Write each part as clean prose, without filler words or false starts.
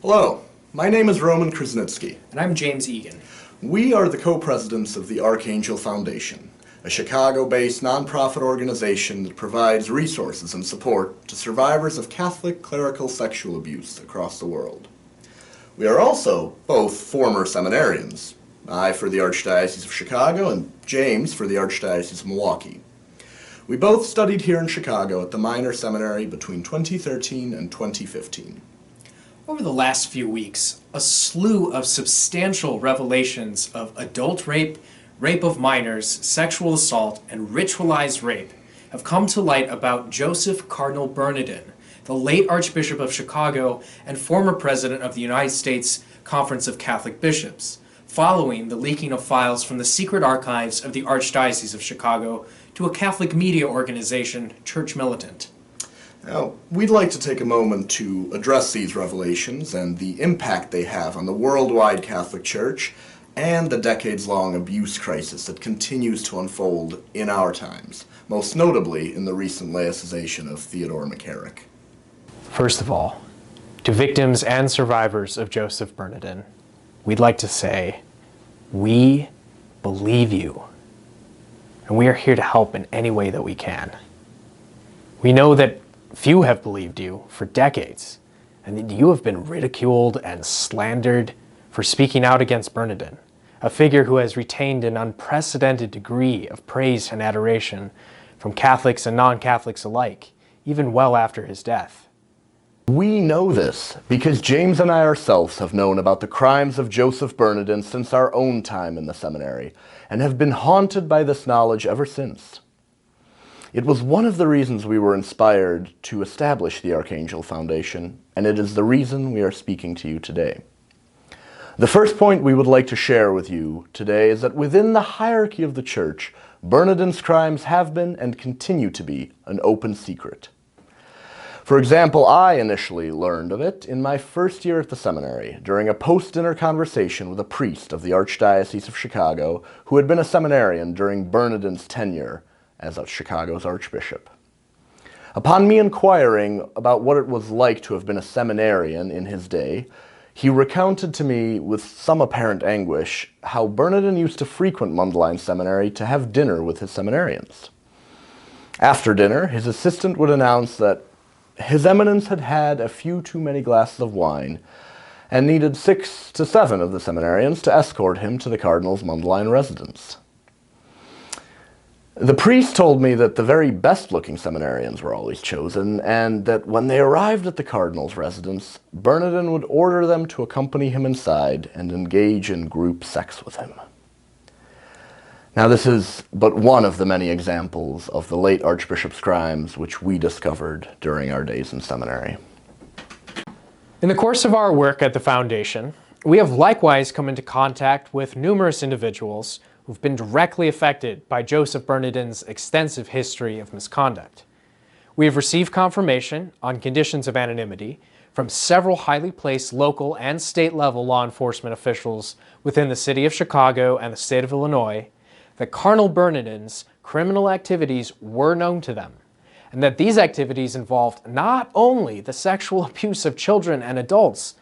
Hello, my name is Roman Krasnitsky. And I'm James Egan. We are the co-presidents of the Archangel Foundation, a Chicago-based nonprofit organization that provides resources and support to survivors of Catholic clerical sexual abuse across the world. We are also both former seminarians, I for the Archdiocese of Chicago and James for the Archdiocese of Milwaukee. We both studied here in Chicago at the Minor Seminary between 2013 and 2015. Over the last few weeks, a slew of substantial revelations of adult rape, rape of minors, sexual assault, and ritualized rape have come to light about Joseph Cardinal Bernardin, the late Archbishop of Chicago and former president of the United States Conference of Catholic Bishops, following the leaking of files from the secret archives of the Archdiocese of Chicago to a Catholic media organization, Church Militant. Now, we'd like to take a moment to address these revelations and the impact they have on the worldwide Catholic Church and the decades-long abuse crisis that continues to unfold in our times, most notably in the recent laicization of Theodore McCarrick. First of all, to victims and survivors of Joseph Bernardin, we'd like to say, we believe you, and we are here to help in any way that we can. We know that few have believed you for decades, and that you have been ridiculed and slandered for speaking out against Bernardin, a figure who has retained an unprecedented degree of praise and adoration from Catholics and non-Catholics alike, even well after his death. We know this because James and I ourselves have known about the crimes of Joseph Bernardin since our own time in the seminary, and have been haunted by this knowledge ever since. It was one of the reasons we were inspired to establish the Archangel Foundation, and it is the reason we are speaking to you today. The first point we would like to share with you today is that within the hierarchy of the Church, Bernardin's crimes have been and continue to be an open secret. For example, I initially learned of it in my first year at the seminary during a post-dinner conversation with a priest of the Archdiocese of Chicago who had been a seminarian during Bernardin's tenure as Chicago's Archbishop. Upon me inquiring about what it was like to have been a seminarian in his day, he recounted to me with some apparent anguish how Bernardin used to frequent Mundelein Seminary to have dinner with his seminarians. After dinner, his assistant would announce that His Eminence had had a few too many glasses of wine and needed 6 to 7 of the seminarians to escort him to the Cardinal's Mundelein residence. The priest told me that the very best-looking seminarians were always chosen, and that when they arrived at the Cardinal's residence, Bernardin would order them to accompany him inside and engage in group sex with him. Now, this is but one of the many examples of the late Archbishop's crimes which we discovered during our days in seminary. In the course of our work at the Foundation, we have likewise come into contact with numerous individuals who've been directly affected by Joseph Bernardin's extensive history of misconduct. We have received confirmation on conditions of anonymity from several highly placed local and state-level law enforcement officials within the city of Chicago and the state of Illinois that Cardinal Bernardin's criminal activities were known to them, and that these activities involved not only the sexual abuse of children and adults,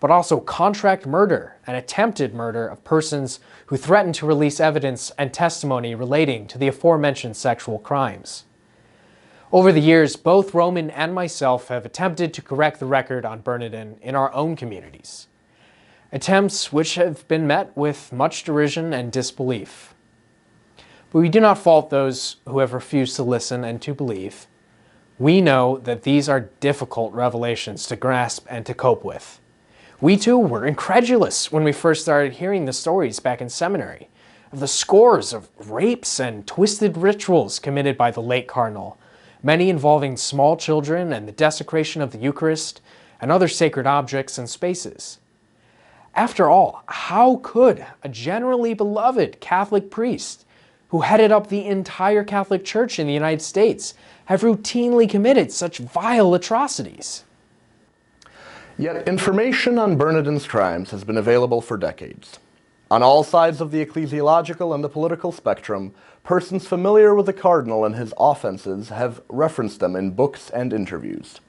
but also contract murder and attempted murder of persons who threatened to release evidence and testimony relating to the aforementioned sexual crimes. Over the years, both Roman and myself have attempted to correct the record on Bernardin in our own communities, attempts which have been met with much derision and disbelief. But we do not fault those who have refused to listen and to believe. We know that these are difficult revelations to grasp and to cope with. We too were incredulous when we first started hearing the stories back in seminary of the scores of rapes and twisted rituals committed by the late Cardinal, many involving small children and the desecration of the Eucharist and other sacred objects and spaces. After all, how could a generally beloved Catholic priest who headed up the entire Catholic Church in the United States have routinely committed such vile atrocities? Yet information on Bernardin's crimes has been available for decades. On all sides of the ecclesiological and the political spectrum, persons familiar with the Cardinal and his offenses have referenced them in books and interviews.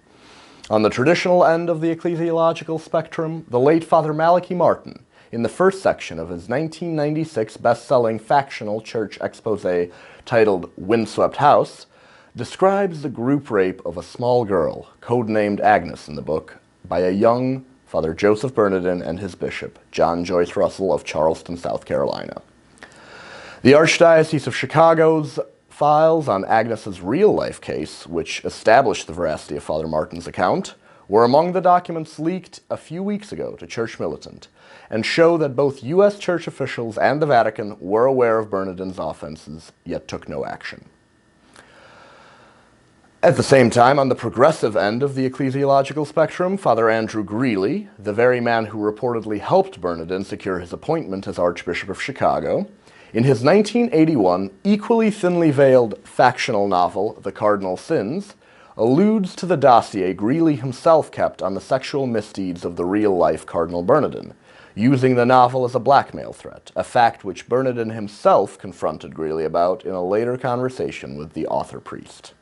On the traditional end of the ecclesiological spectrum, the late Father Malachi Martin, in the first section of his 1996 best-selling factional church expose titled Windswept House, describes the group rape of a small girl, codenamed Agnes in the book, by a young Father Joseph Bernardin and his bishop, John Joyce Russell of Charleston, South Carolina. The Archdiocese of Chicago's files on Agnes's real-life case, which established the veracity of Father Martin's account, were among the documents leaked a few weeks ago to Church Militant, and show that both U.S. church officials and the Vatican were aware of Bernardin's offenses, yet took no action. At the same time, on the progressive end of the ecclesiological spectrum, Father Andrew Greeley, the very man who reportedly helped Bernardin secure his appointment as Archbishop of Chicago, in his 1981 equally thinly veiled factional novel, The Cardinal Sins, alludes to the dossier Greeley himself kept on the sexual misdeeds of the real-life Cardinal Bernardin, using the novel as a blackmail threat, a fact which Bernardin himself confronted Greeley about in a later conversation with the author priest.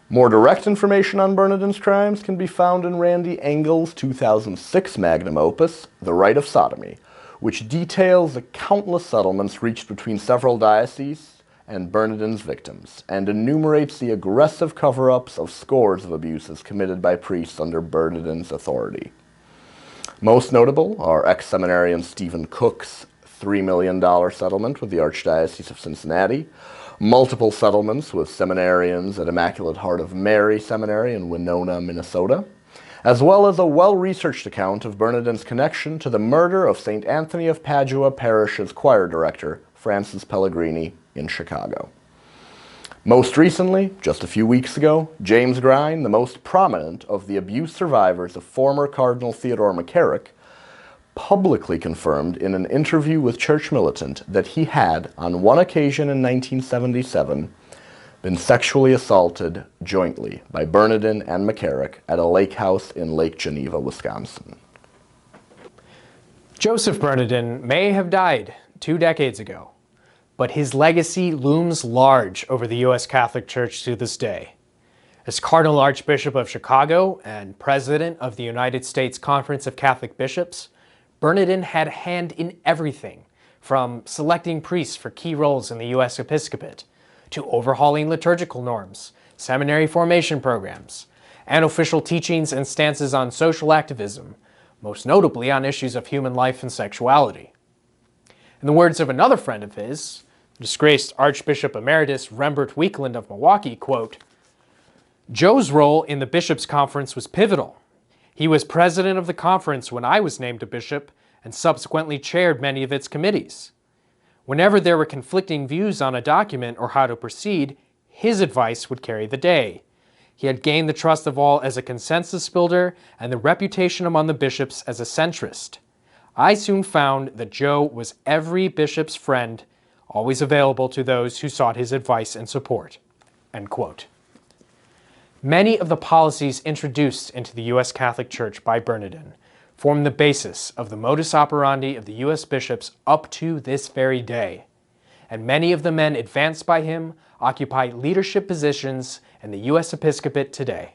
More direct information on Bernardin's crimes can be found in Randy Engel's 2006 magnum opus, The Rite of Sodomy, which details the countless settlements reached between several dioceses and Bernardin's victims, and enumerates the aggressive cover-ups of scores of abuses committed by priests under Bernardin's authority. Most notable are ex-seminarian Stephen Cook's $3 million settlement with the Archdiocese of Cincinnati, multiple settlements with seminarians at Immaculate Heart of Mary Seminary in Winona, Minnesota, as well as a well-researched account of Bernardin's connection to the murder of St. Anthony of Padua Parish's choir director, Francis Pellegrini, in Chicago. Most recently, just a few weeks ago, James Grine, the most prominent of the abuse survivors of former Cardinal Theodore McCarrick, publicly confirmed in an interview with Church Militant that he had, on one occasion in 1977, been sexually assaulted jointly by Bernardin and McCarrick at a lake house in Lake Geneva, Wisconsin. Joseph Bernardin may have died 2 decades ago, but his legacy looms large over the U.S. Catholic Church to this day. As Cardinal Archbishop of Chicago and President of the United States Conference of Catholic Bishops, Bernardin had a hand in everything from selecting priests for key roles in the U.S. episcopate, to overhauling liturgical norms, seminary formation programs, and official teachings and stances on social activism, most notably on issues of human life and sexuality. In the words of another friend of his, disgraced Archbishop Emeritus Rembert Weekland of Milwaukee, quote, "Joe's role in the Bishops' Conference was pivotal. He was president of the conference when I was named a bishop and subsequently chaired many of its committees. Whenever there were conflicting views on a document or how to proceed, his advice would carry the day. He had gained the trust of all as a consensus builder and the reputation among the bishops as a centrist. I soon found that Joe was every bishop's friend, always available to those who sought his advice and support." End quote. Many of the policies introduced into the U.S. Catholic Church by Bernardin form the basis of the modus operandi of the U.S. bishops up to this very day, and many of the men advanced by him occupy leadership positions in the U.S. episcopate today.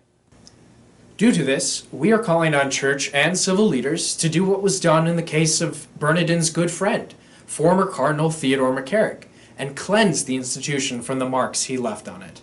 Due to this, we are calling on church and civil leaders to do what was done in the case of Bernardin's good friend, former Cardinal Theodore McCarrick, and cleanse the institution from the marks he left on it.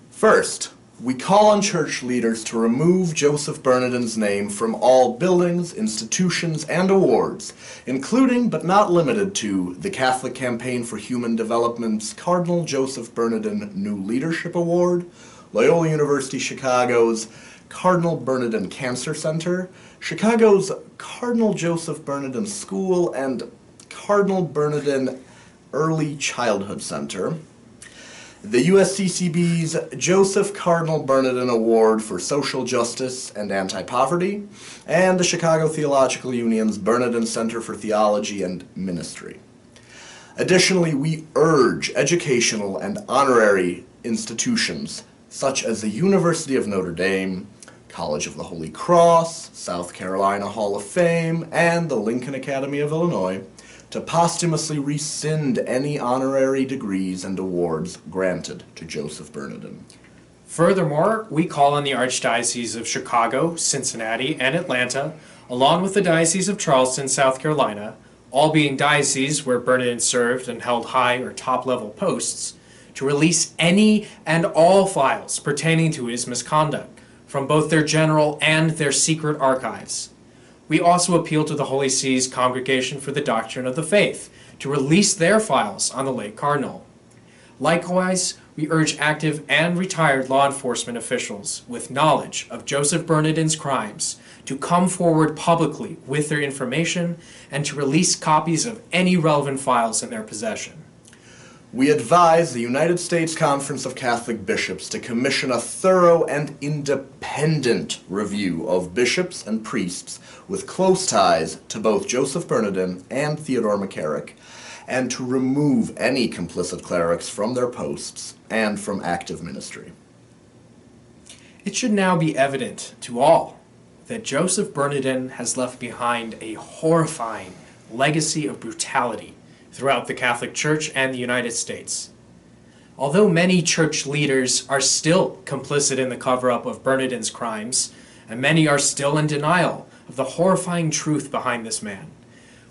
First, we call on church leaders to remove Joseph Bernardin's name from all buildings, institutions, and awards, including but not limited to the Catholic Campaign for Human Development's Cardinal Joseph Bernardin New Leadership Award, Loyola University Chicago's Cardinal Bernardin Cancer Center, Chicago's Cardinal Joseph Bernardin School, and Cardinal Bernardin Early Childhood Center, the USCCB's Joseph Cardinal Bernardin Award for Social Justice and Anti-Poverty, and the Chicago Theological Union's Bernardin Center for Theology and Ministry. Additionally, we urge educational and honorary institutions such as the University of Notre Dame, College of the Holy Cross, South Carolina Hall of Fame, and the Lincoln Academy of Illinois to posthumously rescind any honorary degrees and awards granted to Joseph Bernardin. Furthermore, we call on the Archdiocese of Chicago, Cincinnati, and Atlanta, along with the Diocese of Charleston, South Carolina, all being dioceses where Bernardin served and held high or top-level posts, to release any and all files pertaining to his misconduct from both their general and their secret archives. We also appeal to the Holy See's Congregation for the Doctrine of the Faith to release their files on the late Cardinal. Likewise, we urge active and retired law enforcement officials with knowledge of Joseph Bernardin's crimes to come forward publicly with their information and to release copies of any relevant files in their possession. We advise the United States Conference of Catholic Bishops to commission a thorough and independent review of bishops and priests with close ties to both Joseph Bernardin and Theodore McCarrick, and to remove any complicit clerics from their posts and from active ministry. It should now be evident to all that Joseph Bernardin has left behind a horrifying legacy of brutality throughout the Catholic Church and the United States. Although many church leaders are still complicit in the cover-up of Bernardin's crimes, and many are still in denial of the horrifying truth behind this man,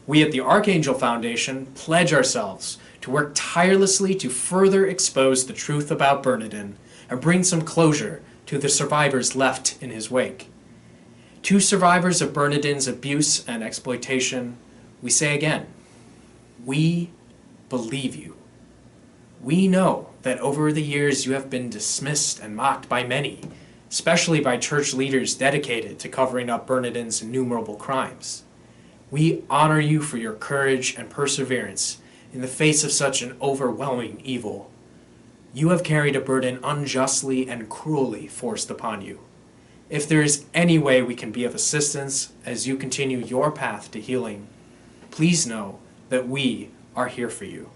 we at the Archangel Foundation pledge ourselves to work tirelessly to further expose the truth about Bernardin and bring some closure to the survivors left in his wake. To survivors of Bernardin's abuse and exploitation, we say again, we believe you. We know that over the years you have been dismissed and mocked by many, especially by church leaders dedicated to covering up Bernardin's innumerable crimes. We honor you for your courage and perseverance in the face of such an overwhelming evil. You have carried a burden unjustly and cruelly forced upon you. If there is any way we can be of assistance as you continue your path to healing, please know that we are here for you.